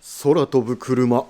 空飛ぶ車。お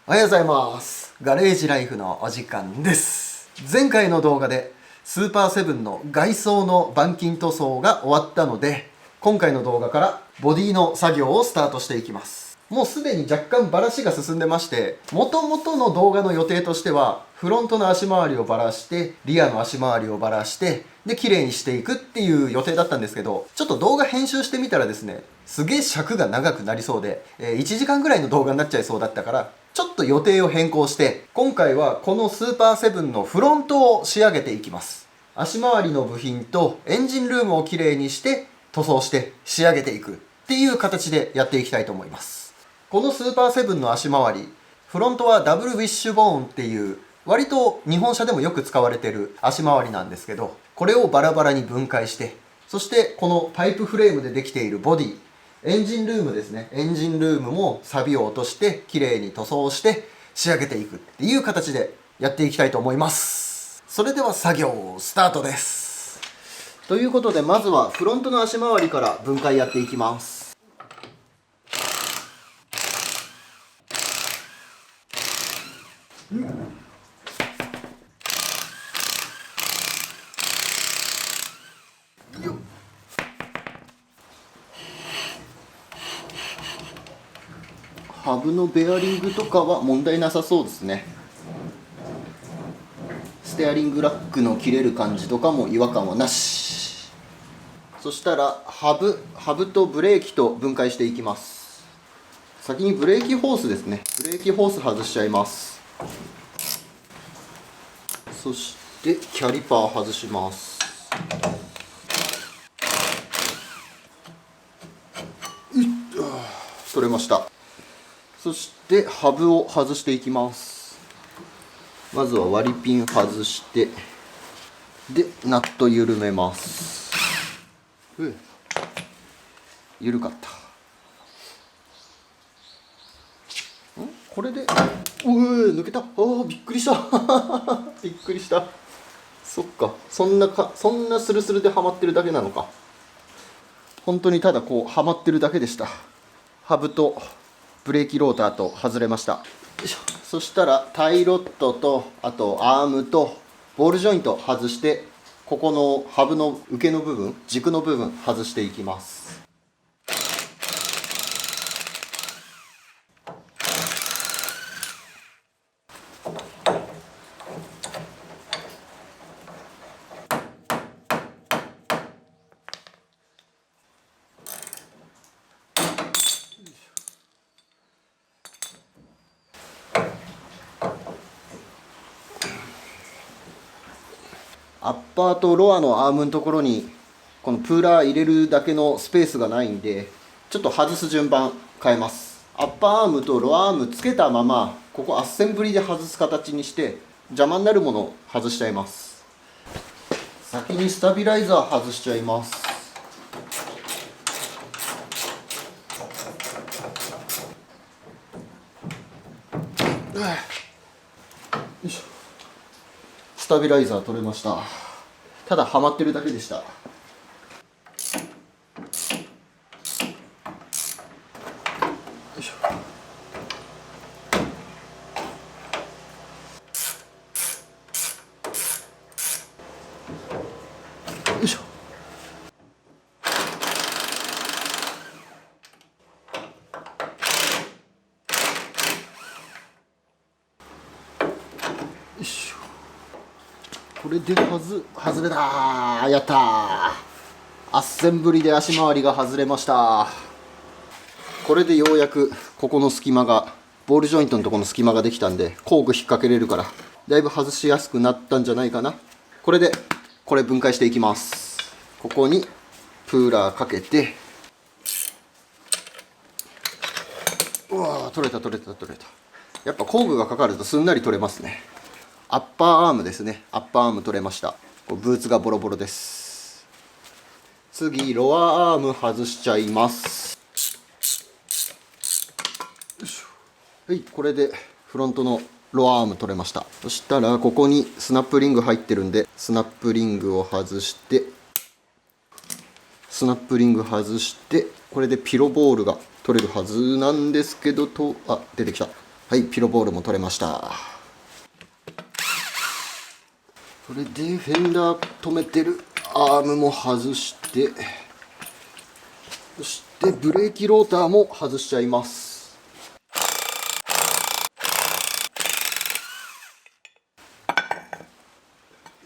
はようございます。ガレージライフのお時間です。前回の動画でスーパーセブンの外装の板金塗装が終わったので、今回の動画からボディの作業をスタートしていきます。もうすでに若干バラシが進んでまして、元々の動画の予定としてはフロントの足回りをバラしてリアの足回りをバラしてで綺麗にしていくっていう予定だったんですけど、ちょっと動画編集してみたらですね、すげえ尺が長くなりそうで、1時間ぐらいの動画になっちゃいそうだったから、ちょっと予定を変更して、今回はこのスーパーセブンのフロントを仕上げていきます。足回りの部品とエンジンルームをきれいにして塗装して仕上げていくっていう形でやっていきたいと思います。このスーパーセブンの足回り、フロントはダブルウィッシュボーンっていう割と日本車でもよく使われてる足回りなんですけど、これをバラバラに分解して、そしてこのパイプフレームでできているボディ、エンジンルームですね。エンジンルームも錆を落としてきれいに塗装して仕上げていくっていう形でやっていきたいと思います。それでは作業スタートです。ということで、まずはフロントの足回りから分解やっていきます。ハブのベアリングとかは問題なさそうですね。ステアリングラックの切れる感じとかも違和感はなし。そしたらハブとブレーキと分解していきます。先にブレーキホースですね。ブレーキホース外しちゃいます。そしてキャリパー外します。取れました。そしてハブを外していきます。まずは割りピン外してでナット緩めます。緩かった。これで抜けた。びっくりしたびっくりした。そっか、そんなスルスルではまってるだけなのか。本当にただこうはまってるだけでした。ハブとブレーキローターと外れました。よいしょ。そしたらタイロットとあとアームとボールジョイント外して、ここのハブの受けの部分、軸の部分外していきます。アッパーとロアのアームのところにこのプーラー入れるだけのスペースがないんで、ちょっと外す順番変えます。アッパーアームとロアアームつけたまま、ここアッセンブリで外す形にして邪魔になるものを外しちゃいます。先にスタビライザー外しちゃいます。よいしょ。スタビライザー取れました。ただはまってるだけでした。よいしょ。よいしょ。よいしょ。これで外れたー。やったー。アッセンブリで足回りが外れました。これでようやくここの隙間が、ボールジョイントのところの隙間ができたんで、工具引っ掛けれるからだいぶ外しやすくなったんじゃないかな。これでこれ分解していきます。ここにプーラーかけて、うわー、取れた。やっぱ工具がかかるとすんなり取れますね。アッパーアームですね。アッパーアーム取れました。ブーツがボロボロです。次ロアアーム外しちゃいます。はい、これでフロントのロアアーム取れました。そしたらここにスナップリング入ってるんで、スナップリングを外して、これでピロボールが取れるはずなんですけど、出てきた。はい、ピロボールも取れました。それでフェンダー止めてるアームも外して、そしてブレーキローターも外しちゃいます。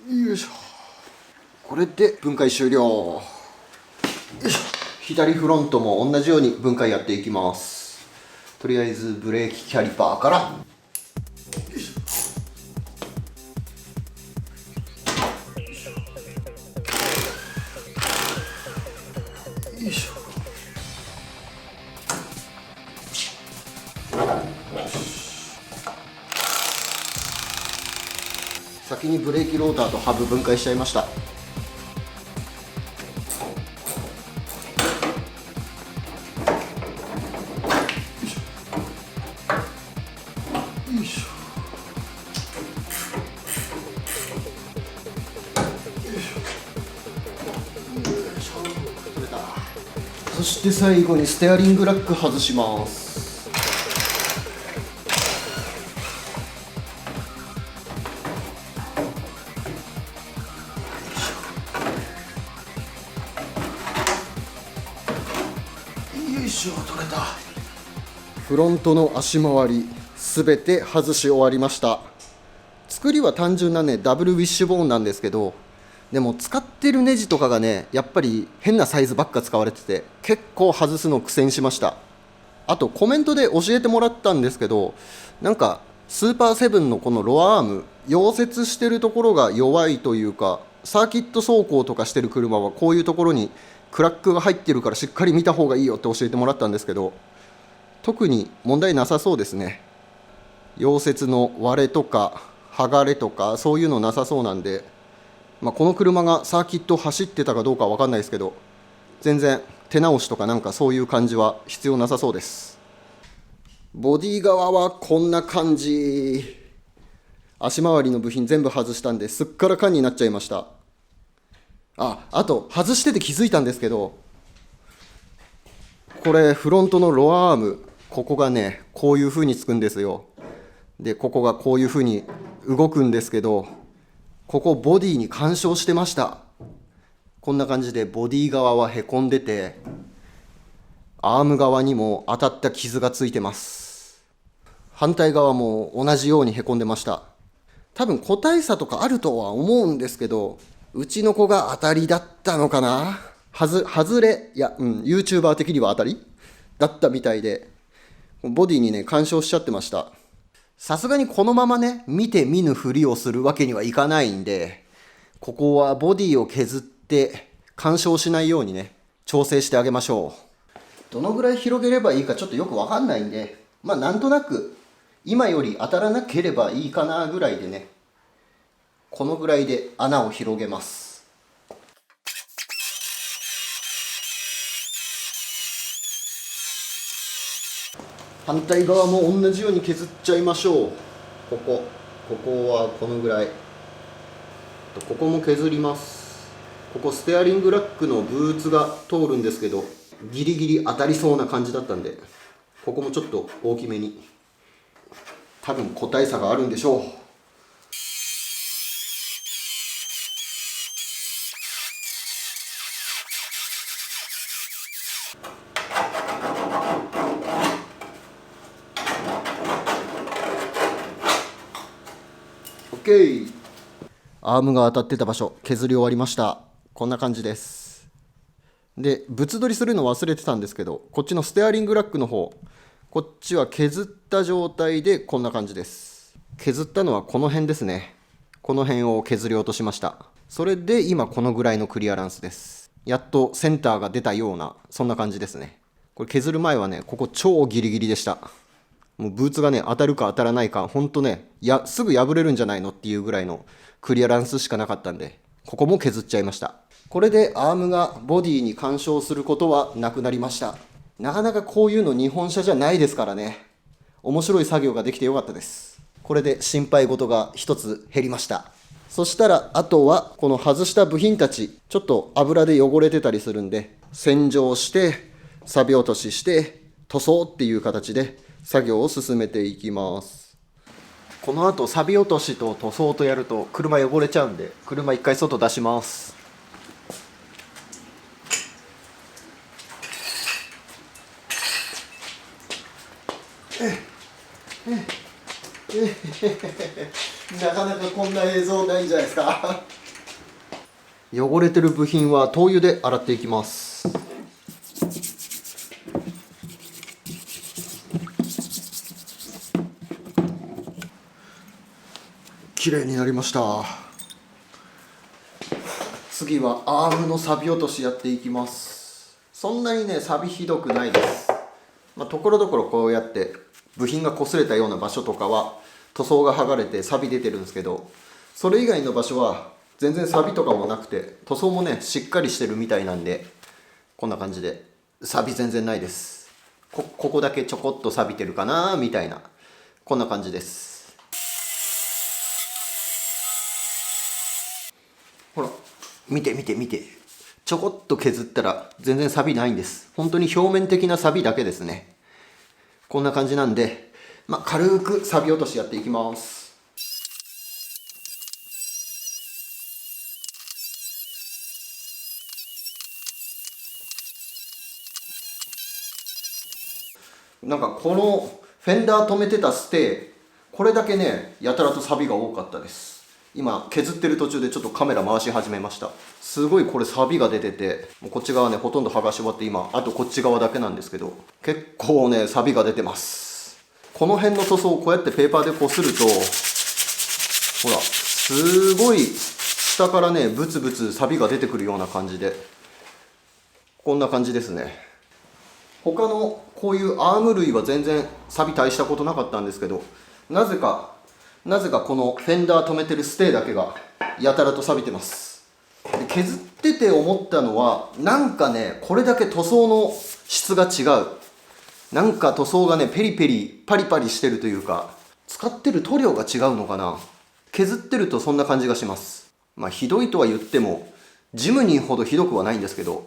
よいしょ。これで分解終了。よいしょ。左フロントも同じように分解やっていきます。とりあえずブレーキキャリパーから、よいしょ。よいしょ。先にブレーキローターとハブ分解しちゃいました。よいしょ。取れた。そして最後にステアリングラック外します。よいしょ、取れた。フロントの足回りすべて外し終わりました。作りは単純なねダブルウィッシュボーンなんですけど、でも使ってるネジとかがねやっぱり変なサイズばっか使われてて結構外すの苦戦しました。あとコメントで教えてもらったんですけど、なんかスーパーセブンのこのロアアーム溶接してるところが弱いというか、サーキット走行とかしてる車はこういうところにクラックが入ってるからしっかり見た方がいいよって教えてもらったんですけど、特に問題なさそうですね。溶接の割れとか剥がれとかそういうのなさそうなんで、この車がサーキット走ってたかどうかは分かんないですけど、全然手直しとかなんかそういう感じは必要なさそうです。ボディ側はこんな感じ。足回りの部品全部外したんですっからかんになっちゃいました。あと外してて気づいたんですけど、これフロントのロアアーム、ここがねこういう風につくんですよ。でここがこういう風に動くんですけど、ここボディに干渉してました。こんな感じでボディ側はへこんでて、アーム側にも当たった傷がついてます。反対側も同じようにへこんでました。多分個体差とかあるとは思うんですけど、うちの子が当たりだったのかな。外れ、YouTuber 的には当たりだったみたいで、ボディにね干渉しちゃってました。さすがにこのままね見て見ぬふりをするわけにはいかないんで、ここはボディを削って干渉しないようにね調整してあげましょう。どのぐらい広げればいいかちょっとよくわかんないんで、なんとなく今より当たらなければいいかなぐらいでね、このぐらいで穴を広げます。反対側も同じように削っちゃいましょう。ここはこのぐらい。ここも削ります。ここステアリングラックのブーツが通るんですけど、ギリギリ当たりそうな感じだったんで、ここもちょっと大きめに。多分個体差があるんでしょう。OK。アームが当たってた場所削り終わりました。こんな感じです。で物撮りするの忘れてたんですけど、こっちのステアリングラックの方、こっちは削った状態でこんな感じです。削ったのはこの辺ですね。この辺を削り落としました。それで今このぐらいのクリアランスです。やっとセンターが出たようなそんな感じですね。これ削る前はねここ超ギリギリでした。もうブーツがね当たるか当たらないかほんとねすぐ破れるんじゃないのっていうぐらいのクリアランスしかなかったんで、ここも削っちゃいました。これでアームがボディに干渉することはなくなりました。なかなかこういうの日本車じゃないですからね。面白い作業ができてよかったです。これで心配事が一つ減りました。そしたらあとはこの外した部品たち、ちょっと油で汚れてたりするんで洗浄して錆落としして塗装っていう形で作業を進めていきます。この後錆び落としと塗装とやると車汚れちゃうんで、車一回外出します。なかなかこんな映像ないんじゃないですか。汚れてる部品は灯油で洗っていきます。綺麗になりました。次はアームの錆び落としやっていきます。そんなにね錆びひどくないです。ところどころこうやって部品が擦れたような場所とかは塗装が剥がれて錆び出てるんですけど、それ以外の場所は全然錆びとかもなくて、塗装もねしっかりしてるみたいなんで、こんな感じで錆び全然ないです。ここだけちょこっと錆びてるかなみたいな、こんな感じです。ほら見て見て見て、ちょこっと削ったら全然錆びないんです。本当に表面的な錆びだけですね。こんな感じなんで、軽く錆び落としやっていきます。なんかこのフェンダー止めてたステー、これだけねやたらと錆びが多かったです。今削ってる途中でちょっとカメラ回し始めました。すごいこれ錆びが出てて、こっち側ねほとんど剥がし終わって、今あとこっち側だけなんですけど、結構ね錆びが出てます。この辺の塗装をこうやってペーパーでこすると、ほらすごい下からねブツブツ錆びが出てくるような感じで、こんな感じですね。他のこういうアーム類は全然錆び大したことなかったんですけど、なぜかこのフェンダー止めてるステーだけがやたらと錆びてます。で削ってて思ったのは、なんかねこれだけ塗装の質が違う。なんか塗装がねペリペリパリパリしてるというか、使ってる塗料が違うのかな。削ってるとそんな感じがします。ひどいとは言ってもジムニーほどひどくはないんですけど、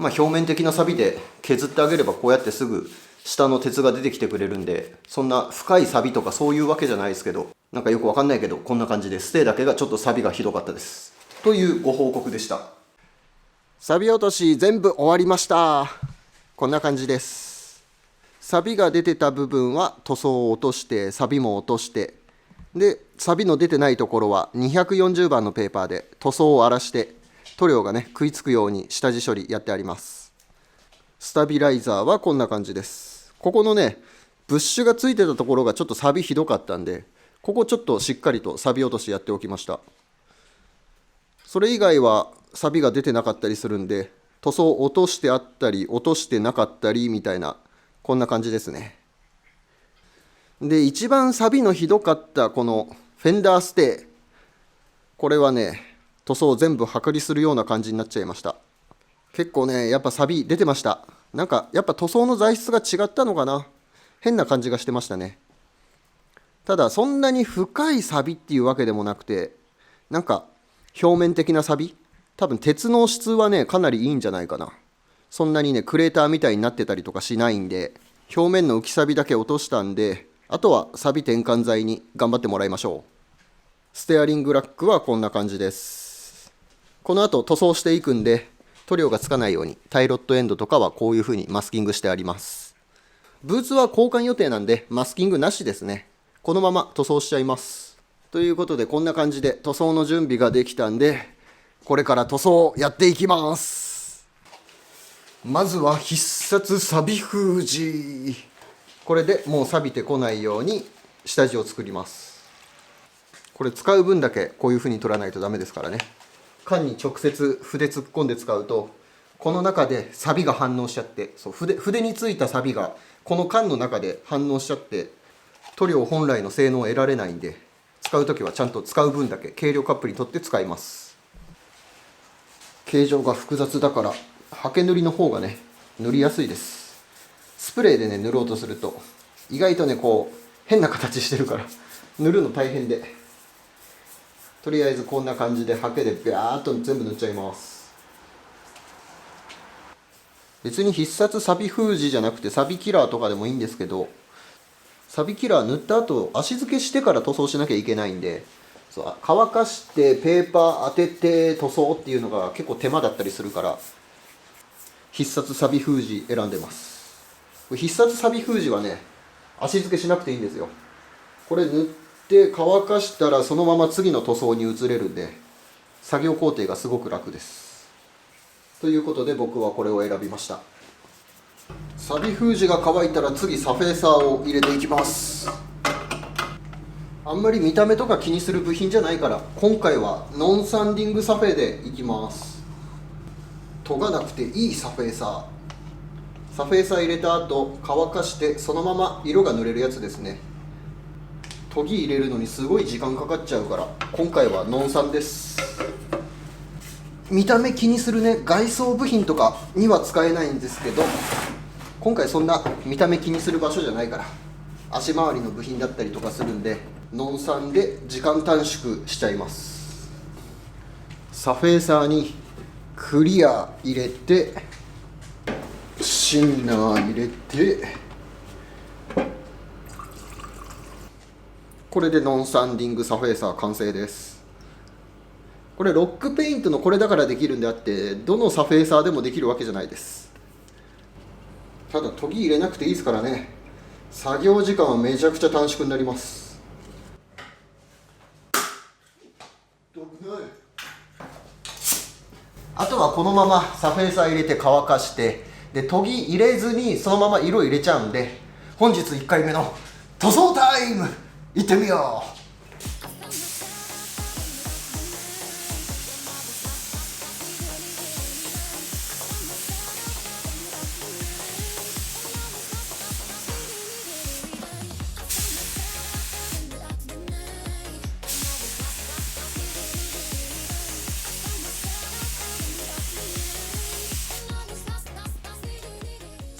表面的な錆びで削ってあげればこうやってすぐ下の鉄が出てきてくれるんで、そんな深い錆びとかそういうわけじゃないですけど、なんかよくわかんないけどこんな感じでステーだけがちょっと錆びがひどかったですというご報告でした。錆び落とし全部終わりました。こんな感じです。錆びが出てた部分は塗装を落として錆びも落として、で錆びの出てないところは240番のペーパーで塗装を荒らして塗料がね食いつくように下地処理やってあります。スタビライザーはこんな感じです。ここのねブッシュがついてたところがちょっと錆びひどかったんで、ここちょっとしっかりと錆び落としやっておきました。それ以外は錆びが出てなかったりするんで、塗装落としてあったり落としてなかったりみたいな、こんな感じですね。で一番錆びのひどかったこのフェンダーステー、これはね塗装を全部剥離するような感じになっちゃいました。結構ねやっぱ錆び出てました。なんかやっぱ塗装の材質が違ったのかな、変な感じがしてましたね。ただそんなに深い錆びっていうわけでもなくて、なんか表面的な錆び、多分鉄の質はねかなりいいんじゃないかな。そんなにねクレーターみたいになってたりとかしないんで、表面の浮き錆びだけ落としたんで、あとは錆び転換剤に頑張ってもらいましょう。ステアリングラックはこんな感じです。この後塗装していくんで塗料がつかないようにタイロットエンドとかはこういう風にマスキングしてあります。ブーツは交換予定なんでマスキングなしですね。このまま塗装しちゃいます。ということでこんな感じで塗装の準備ができたんで、これから塗装やっていきます。まずは必殺錆び封じ。これでもう錆びてこないように下地を作ります。これ使う分だけこういう風に取らないとダメですからね。缶に直接筆突っ込んで使うと、この中で錆が反応しちゃって、筆についた錆がこの缶の中で反応しちゃって塗料本来の性能を得られないんで、使う時はちゃんと使う分だけ計量カップに取って使います。形状が複雑だから刷毛塗りの方がね塗りやすいです。スプレーでね塗ろうとすると意外とねこう変な形してるから塗るの大変で、とりあえずこんな感じで刷毛でビャーっと全部塗っちゃいます。別に必殺サビ封じじゃなくてサビキラーとかでもいいんですけど、サビキラー塗った後足付けしてから塗装しなきゃいけないんで、そう乾かしてペーパー当てて塗装っていうのが結構手間だったりするから、必殺サビ封じ選んでます。必殺サビ封じはね、足付けしなくていいんですよ。これ塗って乾かしたらそのまま次の塗装に移れるんで、作業工程がすごく楽です。ということで僕はこれを選びました。サビ封じが乾いたら次サフェーサーを入れていきます。あんまり見た目とか気にする部品じゃないから、今回はノンサンディングサフェでいきます。研がなくていいサフェーサー。サフェーサー入れた後乾かしてそのまま色が塗れるやつですね。研ぎ入れるのにすごい時間かかっちゃうから、今回はノンサンです。見た目気にするね、外装部品とかには使えないんですけど、今回そんな見た目気にする場所じゃないから、足回りの部品だったりとかするんで、ノンサンで時間短縮しちゃいます。サフェーサーにクリア入れて、シンナー入れて、これでノンサンディングサフェーサー完成です。これロックペイントのこれだからできるんであって、どのサフェーサーでもできるわけじゃないです。ただ研ぎ入れなくていいですからね、作業時間はめちゃくちゃ短縮になります。あとはこのままサフェーサー入れて乾かして、で研ぎ入れずにそのまま色入れちゃうんで、本日1回目の塗装タイム行ってみよう。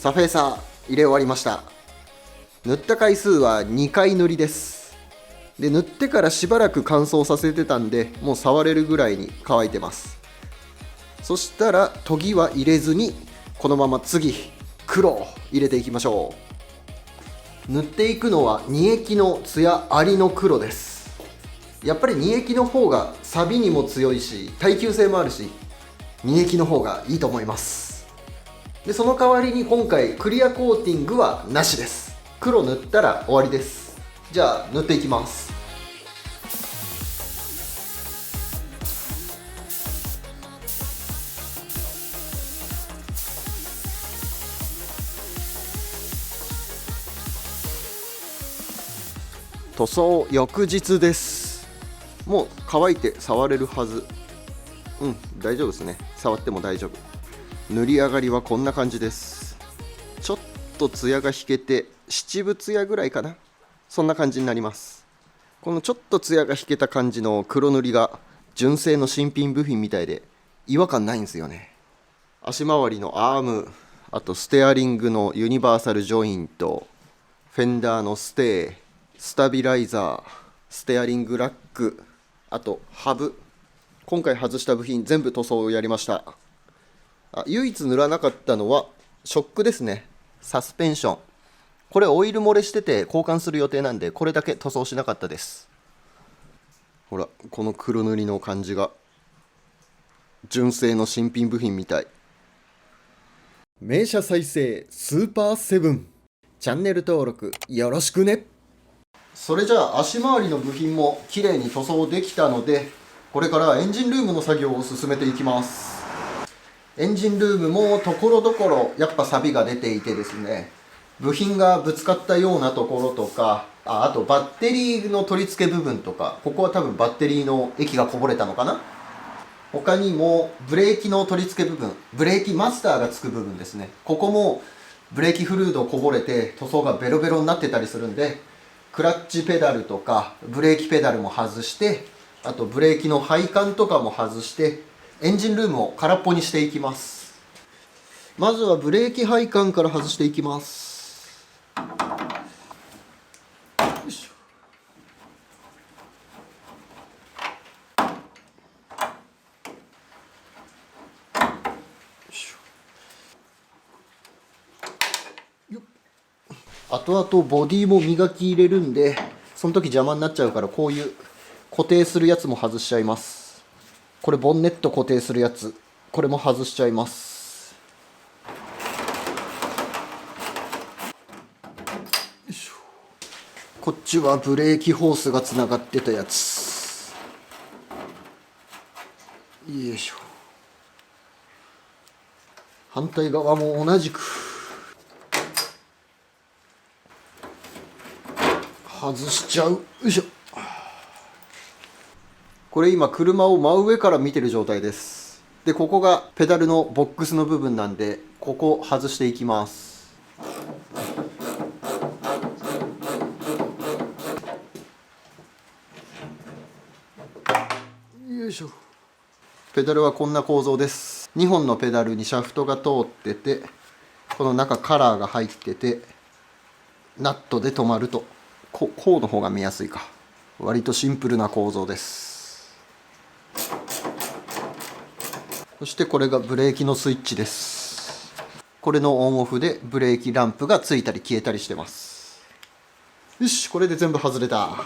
サフェーサー入れ終わりました。塗った回数は2回塗りです。で塗ってからしばらく乾燥させてたんで、もう触れるぐらいに乾いてます。そしたら研ぎは入れずに、このまま次黒を入れていきましょう。塗っていくのは二液のツヤありの黒です。やっぱり二液の方が錆にも強いし耐久性もあるし、二液の方がいいと思います。でその代わりに今回クリアコーティングはなしです。黒塗ったら終わりです。じゃあ塗っていきます。塗装翌日です。もう乾いて触れるはず。大丈夫ですね。触っても大丈夫。塗り上がりはこんな感じです。ちょっとツヤが引けて七分ツヤぐらいかな、そんな感じになります。このちょっとツヤが引けた感じの黒塗りが純正の新品部品みたいで違和感ないんですよね。足回りのアーム、あとステアリングのユニバーサルジョイント、フェンダーのステー、スタビライザー、ステアリングラック、あとハブ、今回外した部品全部塗装をやりました。唯一塗らなかったのはショックですね。サスペンション、これオイル漏れしてて交換する予定なんで、これだけ塗装しなかったです。ほらこの黒塗りの感じが純正の新品部品みたい。名車再生スーパーセブン、チャンネル登録よろしくね。それじゃあ足回りの部品もきれいに塗装できたので、これからエンジンルームの作業を進めていきます。エンジンルームもところどころやっぱ錆が出ていてですね、部品がぶつかったようなところとか、あとバッテリーの取り付け部分とか、ここは多分バッテリーの液がこぼれたのかな。他にもブレーキの取り付け部分、ブレーキマスターがつく部分ですね、ここもブレーキフルードこぼれて塗装がベロベロになってたりするんで、クラッチペダルとかブレーキペダルも外して、あとブレーキの配管とかも外して、エンジンルームを空っぽにしていきます。まずはブレーキ配管から外していきます。よいしょ。後々ボディも磨き入れるんで、その時邪魔になっちゃうから、こういう固定するやつも外しちゃいます。これボンネット固定するやつ、これも外しちゃいます。よいしょ。こっちはブレーキホースがつながってたやつ。よいしょ。反対側も同じく外しちゃう。よいしょ。これ今車を真上から見てる状態です。でここがペダルのボックスの部分なんで、ここ外していきます。よいしょ。ペダルはこんな構造です。2本のペダルにシャフトが通ってて、この中カラーが入ってて、ナットで止まると、こうの方が見やすいか。割とシンプルな構造です。そしてこれがブレーキのスイッチです。これのオンオフでブレーキランプがついたり消えたりしてます。よし、これで全部外れた。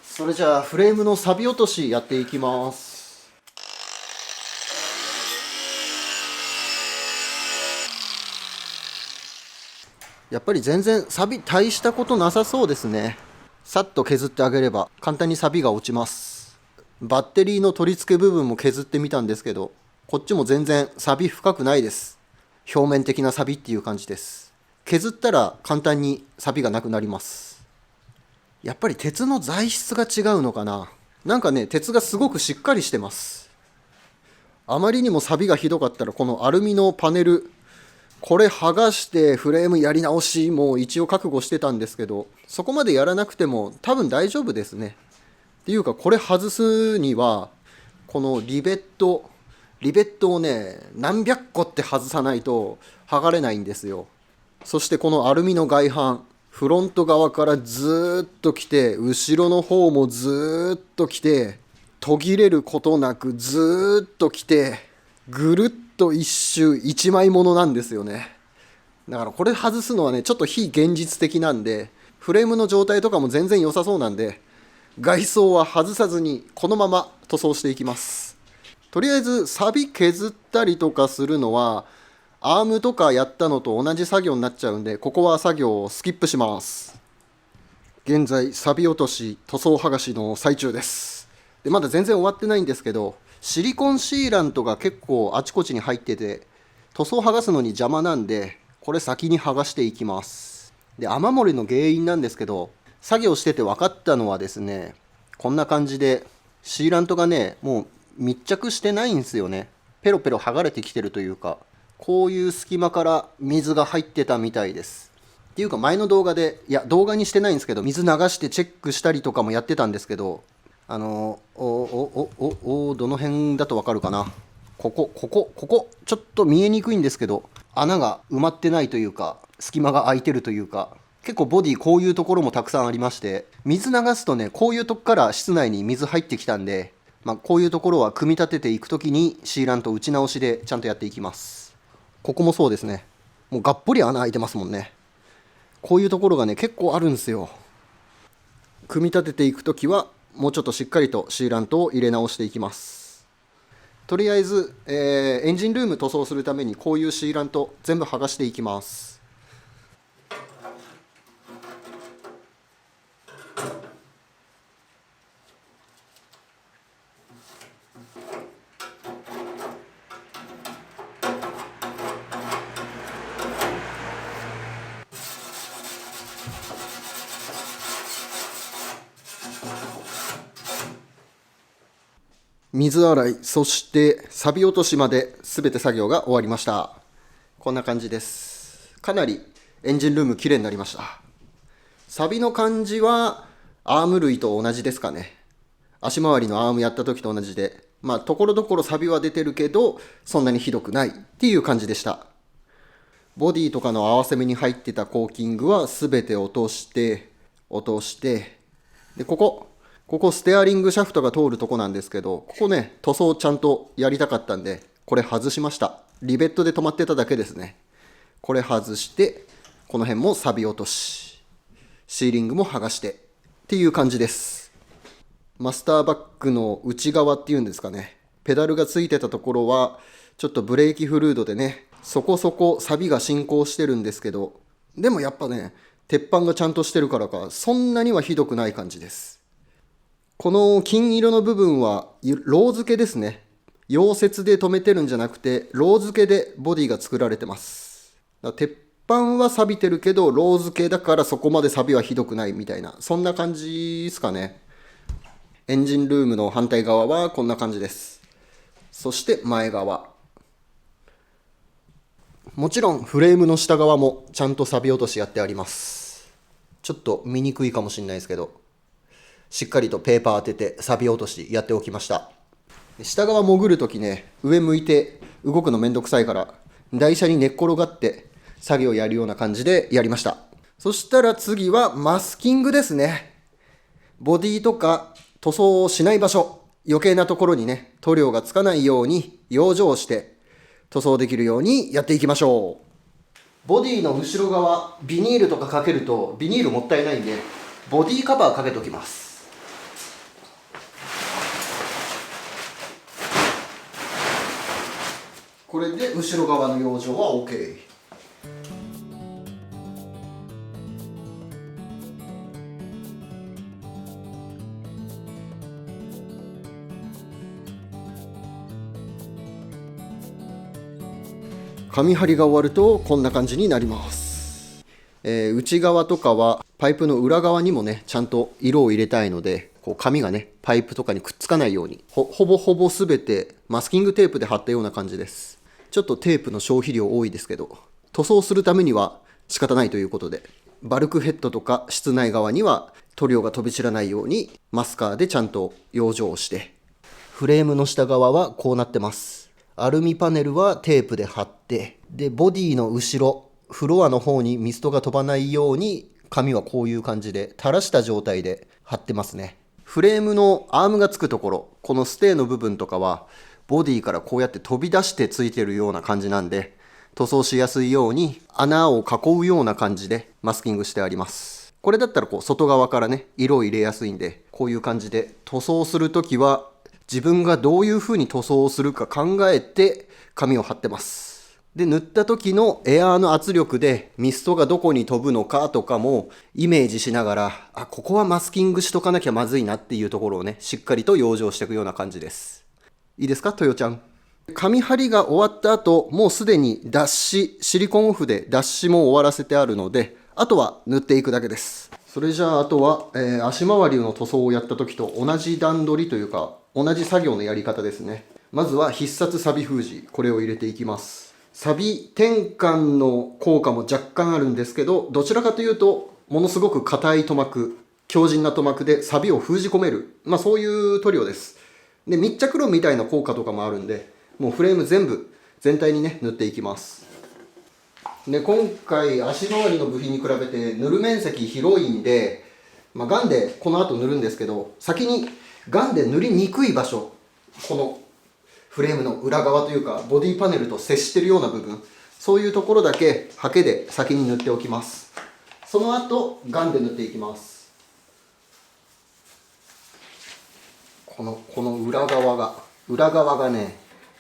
それじゃあフレームの錆落としやっていきます。やっぱり全然錆大したことなさそうですね。さっと削ってあげれば簡単に錆が落ちます。バッテリーの取り付け部分も削ってみたんですけど、こっちも全然錆深くないです。表面的な錆っていう感じです。削ったら簡単に錆がなくなります。やっぱり鉄の材質が違うのかな。なんかね、鉄がすごくしっかりしてます。あまりにも錆がひどかったら、このアルミのパネル、これ剥がしてフレームやり直しも一応覚悟してたんですけど、そこまでやらなくても多分大丈夫ですね。っていうか、これ外すにはこのリベットをね、何百個って外さないと剥がれないんですよ。そしてこのアルミの外板、フロント側からずーっと来て、後ろの方もずーっと来て、途切れることなくずーっと来て、ぐるっと一周一枚ものなんですよね。だからこれ外すのはね、ちょっと非現実的なんで、フレームの状態とかも全然良さそうなんで、外装は外さずにこのまま塗装していきます。とりあえず錆削ったりとかするのはアームとかやったのと同じ作業になっちゃうんで、ここは作業をスキップします。現在錆落とし塗装剥がしの最中です。でまだ全然終わってないんですけど、シリコンシーラントが結構あちこちに入ってて、塗装剥がすのに邪魔なんで、これ先に剥がしていきます。で雨漏りの原因なんですけど、作業してて分かったのはですね、こんな感じでシーラントがね、もう密着してないんですよね。ペロペロ剥がれてきてるというか、こういう隙間から水が入ってたみたいです。っていうか前の動画で、いや動画にしてないんですけど、水流してチェックしたりとかもやってたんですけど、どの辺だとわかるかな。ここちょっと見えにくいんですけど、穴が埋まってないというか、隙間が空いてるというか、結構ボディこういうところもたくさんありまして、水流すとね、こういうとこから室内に水入ってきたんで、こういうところは組み立てていくときにシーラント打ち直しでちゃんとやっていきます。ここもそうですね。もうがっぽり穴開いてますもんね。こういうところがね、結構あるんですよ。組み立てていくときはもうちょっとしっかりとシーラントを入れ直していきます。とりあえず、エンジンルーム塗装するためにこういうシーラント全部剥がしていきます。水洗い、そして錆落としまで全て作業が終わりました。こんな感じです。かなりエンジンルームきれいになりました。錆の感じはアーム類と同じですかね。足回りのアームやった時と同じで、ところどころ錆は出てるけどそんなにひどくないっていう感じでした。ボディとかの合わせ目に入ってたコーキングは全て落としてでここステアリングシャフトが通るとこなんですけど、ここね、塗装ちゃんとやりたかったんで、これ外しました。リベットで止まってただけですね。これ外して、この辺も錆び落とし、シーリングも剥がしてっていう感じです。マスターバッグの内側っていうんですかね、ペダルがついてたところはちょっとブレーキフルードでね、そこそこ錆びが進行してるんですけど、でもやっぱね、鉄板がちゃんとしてるからかそんなにはひどくない感じです。この金色の部分はロー付けですね。溶接で留めてるんじゃなくてロー付けでボディが作られてます。鉄板は錆びてるけどロー付けだからそこまで錆びはひどくないみたいな、そんな感じですかね。エンジンルームの反対側はこんな感じです。そして前側、もちろんフレームの下側もちゃんと錆び落としやってあります。ちょっと見にくいかもしれないですけど、しっかりとペーパー当てて錆び落としやっておきました。下側潜るときね、上向いて動くのめんどくさいから台車に寝っ転がって作業やるような感じでやりました。そしたら次はマスキングですね。ボディとか塗装をしない場所、余計なところにね、塗料がつかないように養生して塗装できるようにやっていきましょう。ボディの後ろ側、ビニールとかかけるとビニールもったいないんで、ボディカバーかけときます。これで後ろ側の養生は OK。紙張りが終わるとこんな感じになります。内側とかはパイプの裏側にもね、ちゃんと色を入れたいので、こう紙がね、パイプとかにくっつかないように、ほぼほぼ全てマスキングテープで貼ったような感じです。ちょっとテープの消費量多いですけど、塗装するためには仕方ないということで、バルクヘッドとか室内側には塗料が飛び散らないようにマスカーでちゃんと養生をして、フレームの下側はこうなってます。アルミパネルはテープで貼って、でボディの後ろフロアの方にミストが飛ばないように紙はこういう感じで垂らした状態で貼ってますね。フレームのアームがつくところ、このステーの部分とかはボディからこうやって飛び出してついてるような感じなんで、塗装しやすいように穴を囲うような感じでマスキングしてあります。これだったらこう外側からね、色を入れやすいんで、こういう感じで塗装するときは自分がどういう風に塗装をするか考えて紙を貼ってます。で、塗った時のエアーの圧力でミストがどこに飛ぶのかとかもイメージしながら、ここはマスキングしとかなきゃまずいなっていうところをね、しっかりと養生していくような感じです。いいですか、トヨちゃん。紙貼りが終わった後、もうすでにシリコンオフで脱脂も終わらせてあるので、あとは塗っていくだけです。それじゃあ、あとは、足回りの塗装をやった時と同じ段取りというか、同じ作業のやり方ですね。まずは必殺錆封じ、これを入れていきます。錆転換の効果も若干あるんですけど、どちらかというとものすごく硬い塗膜、強靭な塗膜で錆を封じ込める、そういう塗料です。で、密着ロンみたいな効果とかもあるんで、もうフレーム全体にね、塗っていきます。で、今回足回りの部品に比べて塗る面積広いんで、ガンでこの後塗るんですけど、先にガンで塗りにくい場所、このフレームの裏側というかボディパネルと接しているような部分、そういうところだけハケで先に塗っておきます。その後ガンで塗っていきます。この裏側がね、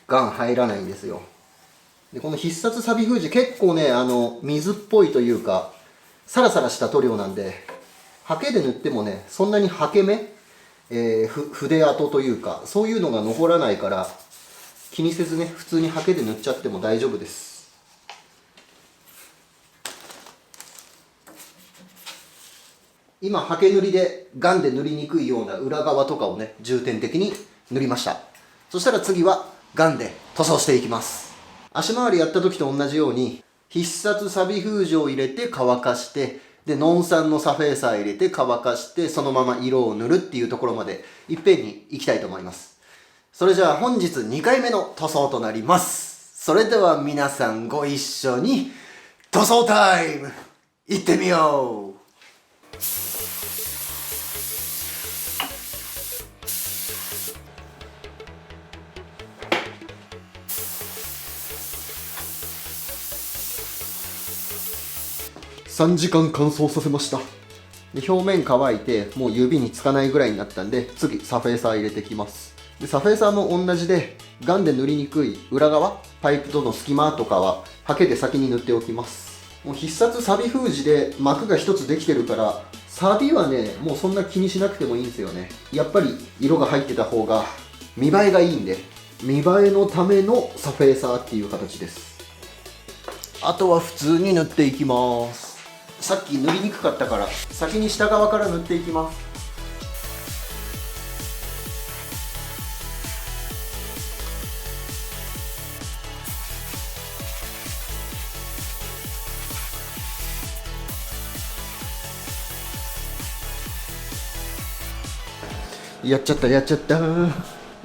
ガン入らないんですよ。で、この必殺錆封じ結構ね、水っぽいというかサラサラした塗料なんで、ハケで塗ってもね、そんなにハケ目、筆跡というかそういうのが残らないから、気にせずね、普通にハケで塗っちゃっても大丈夫です。今ハケ塗りでガンで塗りにくいような裏側とかをね、重点的に塗りました。そしたら次はガンで塗装していきます。足回りやった時と同じように必殺錆封じを入れて乾かして、でノン酸のサフェーサー入れて乾かして、そのまま色を塗るっていうところまでいっぺんにいきたいと思います。それじゃあ本日2回目の塗装となります。それでは皆さんご一緒に塗装タイム行ってみよう。3時間乾燥させました。で表面乾いてもう指につかないぐらいになったんで、次サフェーサー入れていきます。でサフェーサーも同じで、ガンで塗りにくい裏側、パイプとの隙間とかはハケで先に塗っておきます。もう必殺サビ封じで膜が1つできてるから、サビはねもうそんな気にしなくてもいいんですよね。やっぱり色が入ってた方が見栄えがいいんで、見栄えのためのサフェーサーっていう形です。あとは普通に塗っていきます。さっき塗りにくかったから先に下側から塗っていきます。やっちゃったやっちゃった。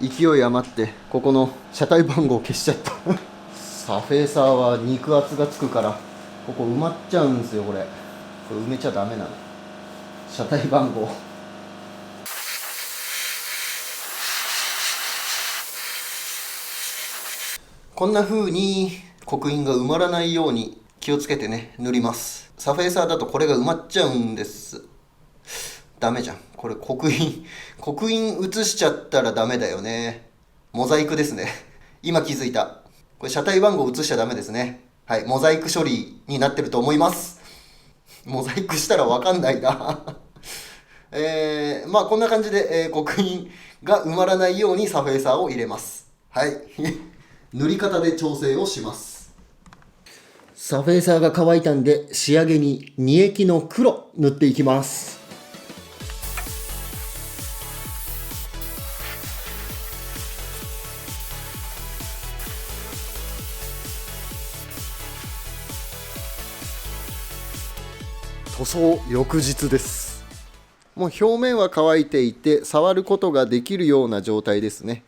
勢い余ってここの車体番号消しちゃった。サフェーサーは肉厚がつくからここ埋まっちゃうんですよ。これ埋めちゃダメなの。車体番号こんな風に刻印が埋まらないように気をつけてね塗ります。サフェーサーだとこれが埋まっちゃうんです。ダメじゃんこれ。刻印写しちゃったらダメだよね。モザイクですね。今気づいた。これ車体番号写しちゃダメですね。はい、モザイク処理になってると思います。モザイクしたらわかんないな。まあこんな感じで、刻印が埋まらないようにサフェーサーを入れます。はい。塗り方で調整をします。サフェーサーが乾いたんで仕上げに二液の黒塗っていきます。塗装翌日です。もう表面は乾いていて触ることができるような状態ですね。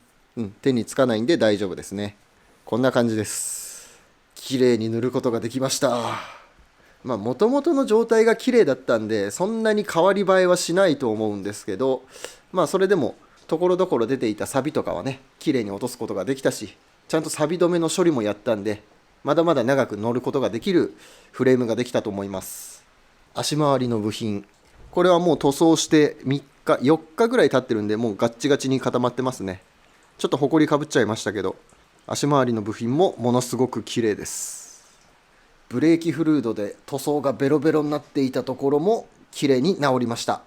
手につかないんで大丈夫ですね。こんな感じです。綺麗に塗ることができました。もともとの状態が綺麗だったんでそんなに変わり映えはしないと思うんですけど、それでもところどころ出ていたサビとかはね綺麗に落とすことができたし、ちゃんとサビ止めの処理もやったんで、まだまだ長く乗ることができるフレームができたと思います。足回りの部品、これはもう塗装して3日4日ぐらい経ってるんでもうガッチガチに固まってますね。ちょっとホコリかぶっちゃいましたけど、足回りの部品もものすごく綺麗です。ブレーキフルードで塗装がベロベロになっていたところも綺麗に治りました。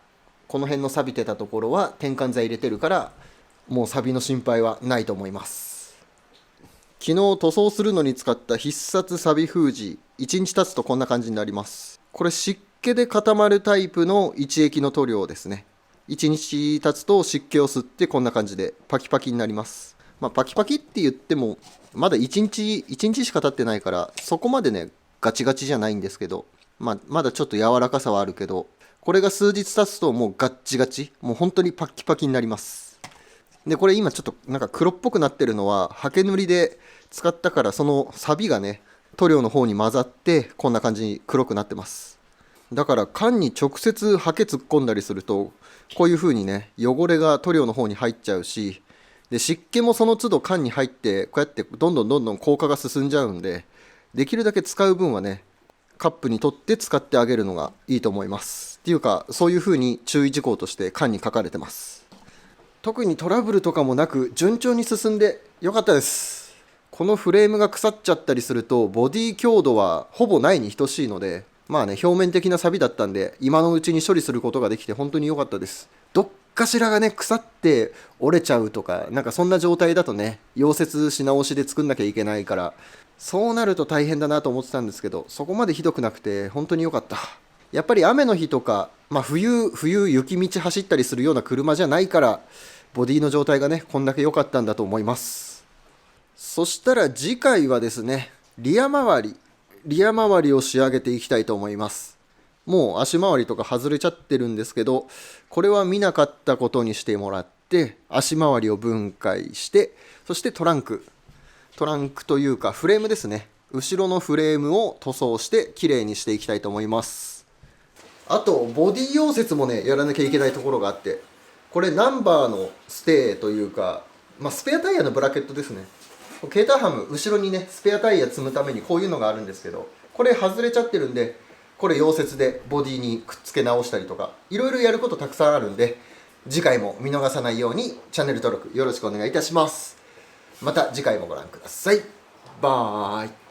この辺の錆びてたところは転換剤入れてるからもう錆びの心配はないと思います。昨日塗装するのに使った必殺錆封じ、1日経つとこんな感じになります。これ湿気で固まるタイプの一液の塗料ですね。1日経つと湿気を吸ってこんな感じでパキパキになります。パキパキって言ってもまだ1日しか経ってないからそこまでねガチガチじゃないんですけど、まだちょっと柔らかさはあるけど、これが数日経つともうガッチガチ、もう本当にパッキパキになります。でこれ今ちょっとなんか黒っぽくなってるのはハケ塗りで使ったから、そのサビがね塗料の方に混ざってこんな感じに黒くなってます。だから缶に直接ハケ突っ込んだりするとこういう風にね汚れが塗料の方に入っちゃうし、で湿気もその都度缶に入ってこうやってどんどん硬化が進んじゃうんで、できるだけ使う分はねカップに取って使ってあげるのがいいと思います。っていうかそういう風に注意事項として缶に書かれてます。特にトラブルとかもなく順調に進んでよかったです。このフレームが腐っちゃったりするとボディ強度はほぼないに等しいので、表面的な錆びだったんで今のうちに処理することができて本当に良かったです。どっかしらがね腐って折れちゃうとかなんかそんな状態だとね溶接し直しで作んなきゃいけないから、そうなると大変だなと思ってたんですけど、そこまでひどくなくて本当に良かった。やっぱり雨の日とか、冬雪道走ったりするような車じゃないからボディの状態がねこんだけ良かったんだと思います。そしたら次回はですねリア周りを仕上げていきたいと思います。もう足回りとか外れちゃってるんですけど、これは見なかったことにしてもらって足回りを分解して、そしてトランクというかフレームですね、後ろのフレームを塗装してきれいにしていきたいと思います。あとボディ溶接もねやらなきゃいけないところがあって、これナンバーのステーというか、スペアタイヤのブラケットですね。ケーターハム後ろにねスペアタイヤ積むためにこういうのがあるんですけど、これ外れちゃってるんでこれ溶接でボディにくっつけ直したりとか、いろいろやることたくさんあるんで、次回も見逃さないようにチャンネル登録よろしくお願いいたします。また次回もご覧ください。バイ。